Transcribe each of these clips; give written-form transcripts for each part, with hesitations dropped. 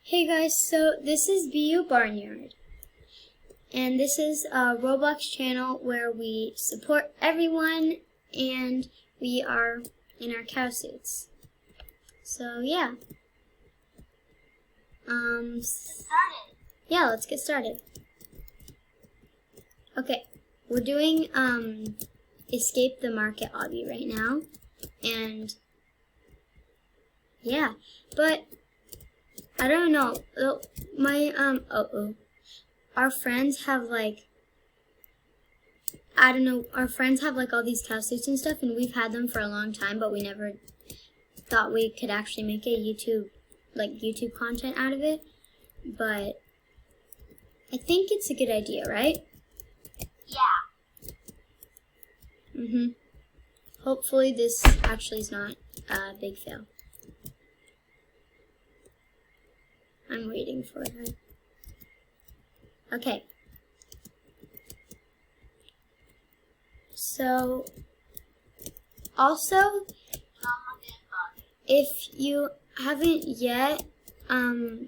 Hey guys, so this is BU Barnyard, and this is a Roblox channel where we support everyone, and we are in our cow suits. So yeah, yeah, let's get started. Okay, we're doing Escape the Market obby right now, and yeah, but I don't know. Our friends have our friends have all these cow suits and stuff, and we've had them for a long time, but we never thought we could actually make a YouTube content out of it. But I think it's a good idea, right? Yeah. Hopefully this actually is not a big fail. I'm waiting for her. Okay. So, also, if you haven't yet, our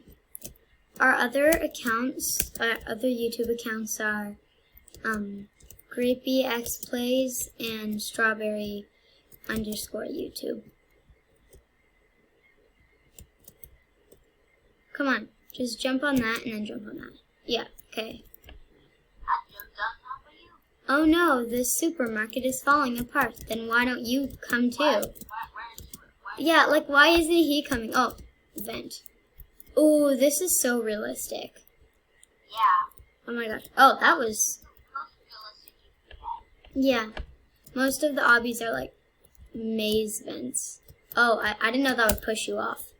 other accounts, other YouTube accounts are, GrapeyXPlays and Strawberry_YouTube. Come on, just jump on that and then jump on that. Yeah, okay. I jumped on top of you. Oh no, the supermarket is falling apart. Then why don't you come too? Yeah, why isn't he coming? Oh, vent. Oh, this is so realistic. Yeah. Oh my gosh. Oh, that was... Most realistic you can get. Yeah. Most of the obbies are maze vents. Oh, I didn't know that would push you off.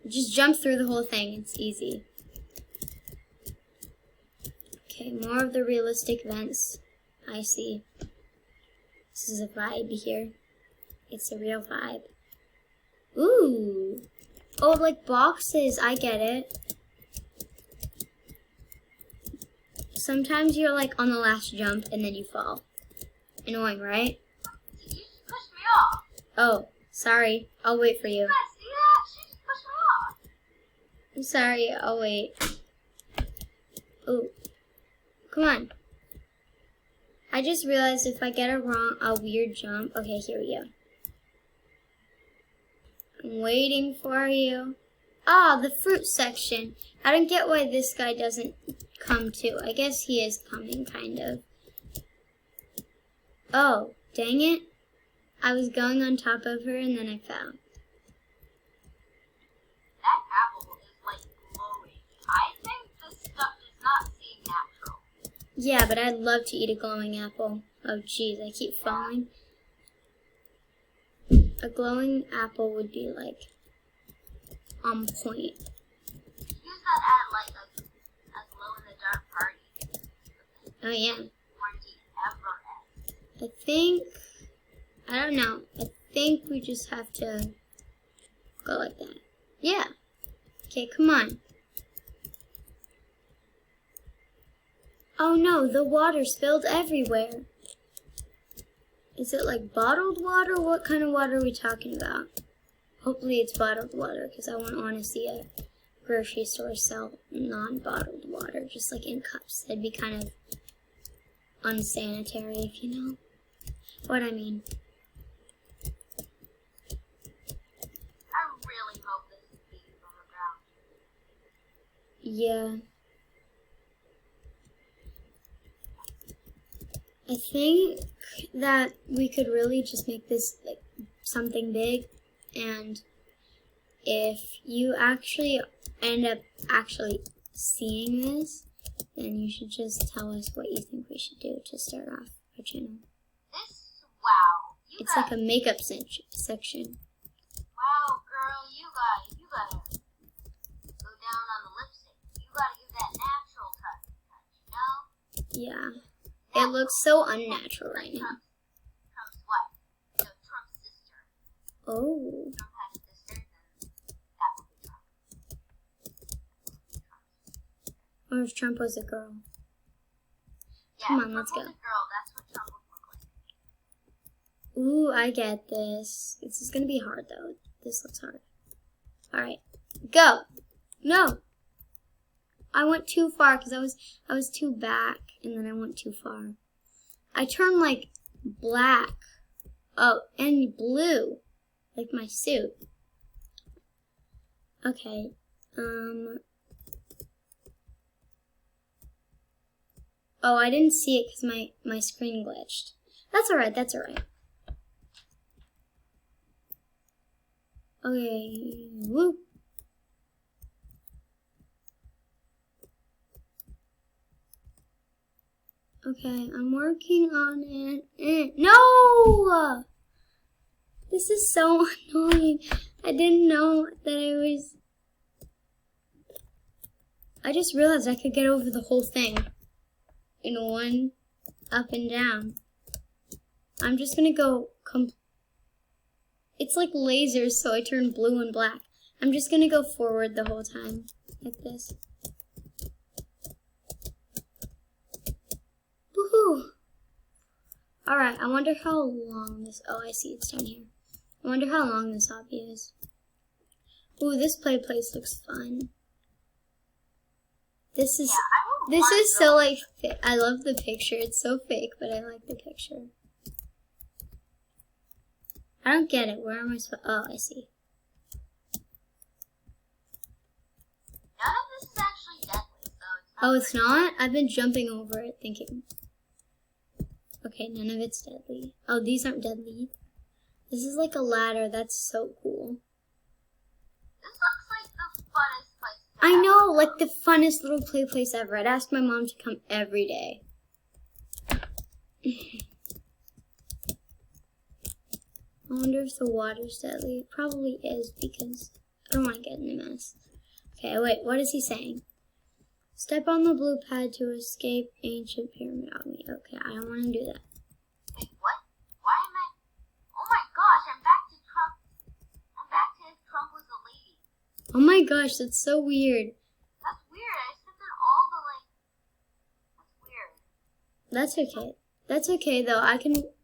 Just jump through the whole thing. It's easy. Okay, more of the realistic vents. I see. This is a vibe here. It's a real vibe. Ooh. Oh, boxes. I get it. Sometimes you're on the last jump and then you fall. Annoying, right? You just pushed me off. Oh, sorry. I'll wait for you. You guys see that? She just pushed me off. I'm sorry. I'll wait. Ooh. Come on. I just realized if I get a weird jump. Okay, here we go. I'm waiting for you. Ah, the fruit section. I don't get why this guy doesn't come too. I guess he is coming, kind of. Oh, dang it. I was going on top of her and then I fell. That apple is glowing. I think this stuff does not seem natural. Yeah, but I'd love to eat a glowing apple. Oh, jeez, I keep falling. A glowing apple would be on point. Use that at a glow in the dark party. Oh yeah. Quarantine ever ends. I don't know. I think we just have to go like that. Yeah. Okay, come on. Oh no, the water spilled everywhere. Is it bottled water? What kind of water are we talking about? Hopefully it's bottled water, because I wouldn't want to see a grocery store sell non-bottled water, just in cups. That'd be kind of unsanitary, if you know what I mean. I really hope this is being from the ground. Yeah. I think that we could really just make this something big, and if you actually end up seeing this, then you should just tell us what you think we should do to start off our channel. Wow. It's like a makeup section. Wow, girl, you gotta go down on the lipstick. You gotta give that natural touch, you know? Yeah. It looks so unnatural right now. Trump's wife. No, Trump's sister. Oh. Trump has a sister, then that would be Trump. Or if Trump was a girl. Yeah, Come on, if let's Trump go. was a girl, that's what Trump would look like. Ooh, I get this. This is gonna be hard though. This looks hard. Alright. Go. No. I went too far because I was too back and then I went too far. I turned like black. Oh, and blue. Like my suit. Okay. Oh, I didn't see it because my screen glitched. That's alright, that's alright. Okay. Whoop. Okay, I'm working on it. No! This is so annoying. I didn't know that I just realized I could get over the whole thing in one up and down. I'm just gonna go it's like lasers, so I turn blue and black. I'm just gonna go forward the whole time, like this. Woohoo! Alright, I wonder how long this, oh I see, it's down here. I wonder how long this obby is. Ooh, this place looks fun. This is so like, I love the picture. It's so fake, but I like the picture. I don't get it. Where am I supposed? Oh, I see. None of this is actually deadly, so it's not. Oh, it's not? I've been jumping over it thinking. Okay, none of it's deadly. Oh, these aren't deadly. This is like a ladder. That's so cool. This looks like the funnest place to I have. know, like the funnest little play place ever. I'd ask my mom to come every day. I wonder if the water's deadly. It probably is because I don't want to get in a mess. Okay, wait, what is he saying? Step on the blue pad to escape ancient pyramid army. Okay, I don't want to do that. Wait, what? Why am I? Oh my gosh, I'm back to Trump. I'm back to if Trump was a lady. Oh my gosh, that's so weird. That's weird. I stepped on all the That's weird. That's okay. That's okay though.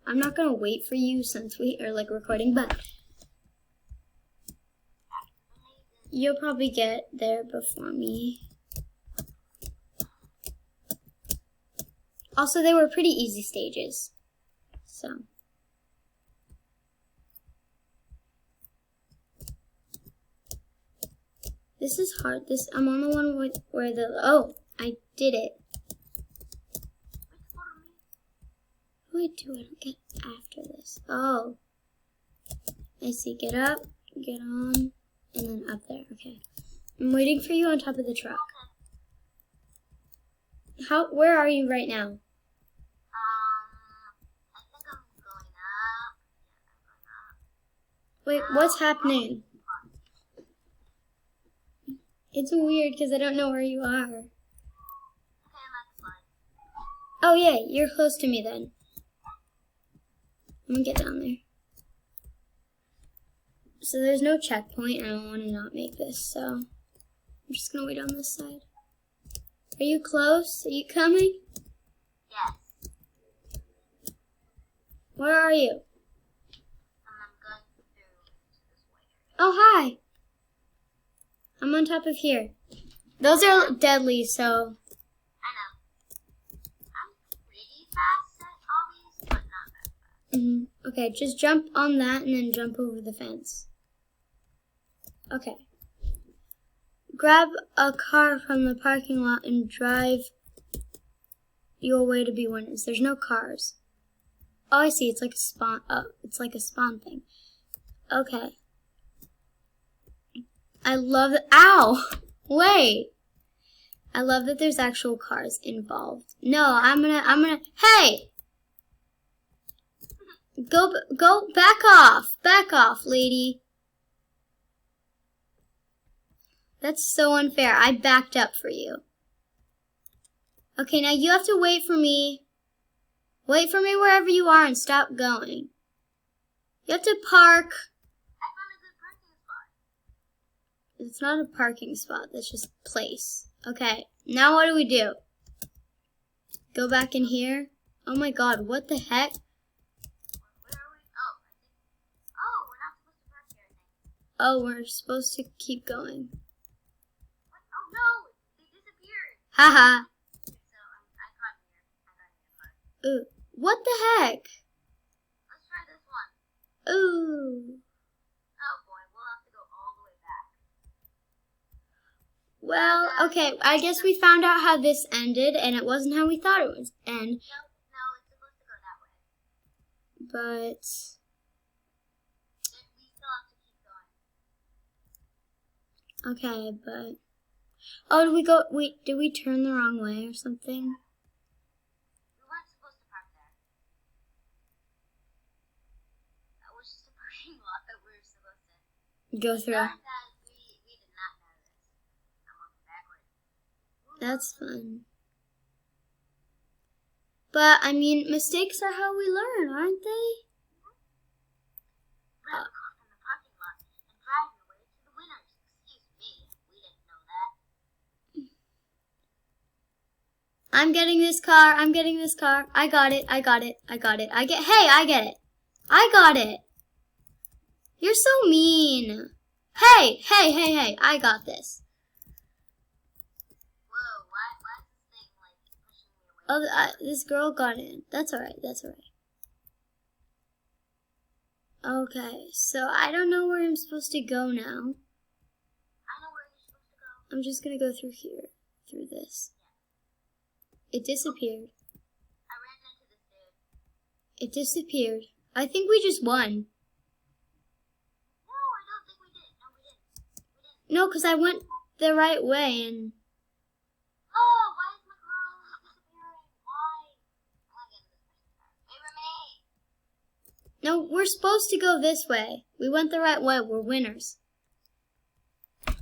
I'm not gonna wait for you since we are like recording, but you'll probably get there before me. Also, they were pretty easy stages. So. This is hard. I'm on the one where oh, I did it. What do I don't get after this? Oh. I see. Get up, get on, and then up there. Okay. I'm waiting for you on top of the truck. Where are you right now? I think I'm going up. Wait, what's happening? It's weird because I don't know where you are. Okay, let's slide. Oh yeah, you're close to me then. I'm gonna get down there. So there's no checkpoint, and I don't want to not make this, so I'm just gonna wait on this side. Are you close? Are you coming? Yes. Where are you? I'm going through this way. Oh, hi. I'm on top of here. Those are deadly, so. I know. I'm pretty fast at obbies, but not that fast. Okay, just jump on that and then jump over the fence. Okay. Grab a car from the parking lot and drive your way to be winners. There's no cars. Oh, I see. It's like a spawn. Oh, it's like a spawn thing. Okay. I love it. Ow! Wait. I love that there's actual cars involved. No, I'm gonna, hey! Go, back off, lady. That's so unfair. I backed up for you. Okay, now you have to wait for me. Wait for me wherever you are and stop going. You have to park. I found a good parking spot. It's not a parking spot. That's just a place. Okay, now what do we do? Go back in here? Oh my god, what the heck? Where are we? Oh, I think. Oh, we're not supposed to park here, I think. Oh, we're supposed to keep going. What? Oh no! They disappeared! Haha. So, I got here. I got here. Ooh. What the heck? Let's try this one. Ooh. Oh boy, we'll have to go all the way back. Well, okay, I guess we found out how this ended, and it wasn't how we thought it would end, No, it's supposed to go that way. but... We still have to keep going. Okay, but... Oh, did we turn the wrong way or something? We weren't supposed to park there. That was just a parking lot that we were supposed to. Go through. Guys, we did not know this. I'm walking backwards. That's fun. But, I mean, mistakes are how we learn, aren't they? Grab a car from the parking lot and drive your way to the winners. Excuse me, we didn't know that. I'm getting this car. I got it. I got it. I got it. You're so mean. Hey. I got this. Whoa, why is this thing like pushing me away? Oh, this girl got in. That's alright. Okay, so I don't know where I'm supposed to go now. I know where you're supposed to go. I'm just gonna go through here. Through this. It disappeared. I ran into this dude. It disappeared. I think we just won. No, I don't think we did. No, we didn't. No, because I went the right way and... Oh, why is my car disappearing? Why? I'm not getting this person's car. Favor me. No, we're supposed to go this way. We went the right way. We're winners. Now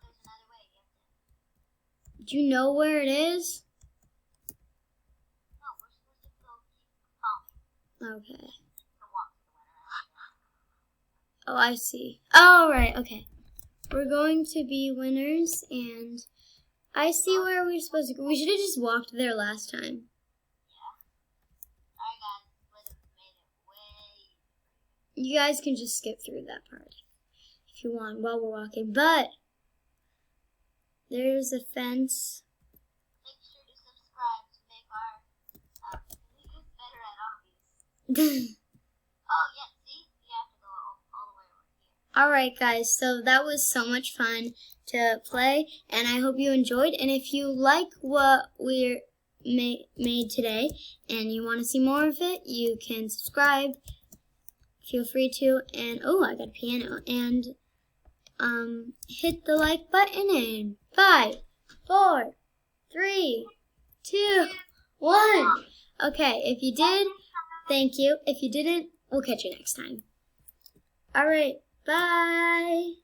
there's another way. You have to... Do you know where it is? No, we're supposed to go keep following. Okay. To walk to the winner. Oh, I see. Oh, right. Okay. We're going to be winners, and I see where we're supposed to go. We should have just walked there last time. Sorry guys, would have made it way. You guys can just skip through that part if you want while we're walking. But there's a fence. Make sure to subscribe to make our videos better at obvious. Oh yeah, see? You have to go all the way over here. Alright guys, so that was so much fun to play, and I hope you enjoyed. And if you like what we made today and you want to see more of it, you can subscribe. Feel free to. And oh, I got a piano. And hit the like button in 5, 4, 3, 2, 1. Okay, if you did, thank you. If you didn't, we'll catch you next time. Alright, bye.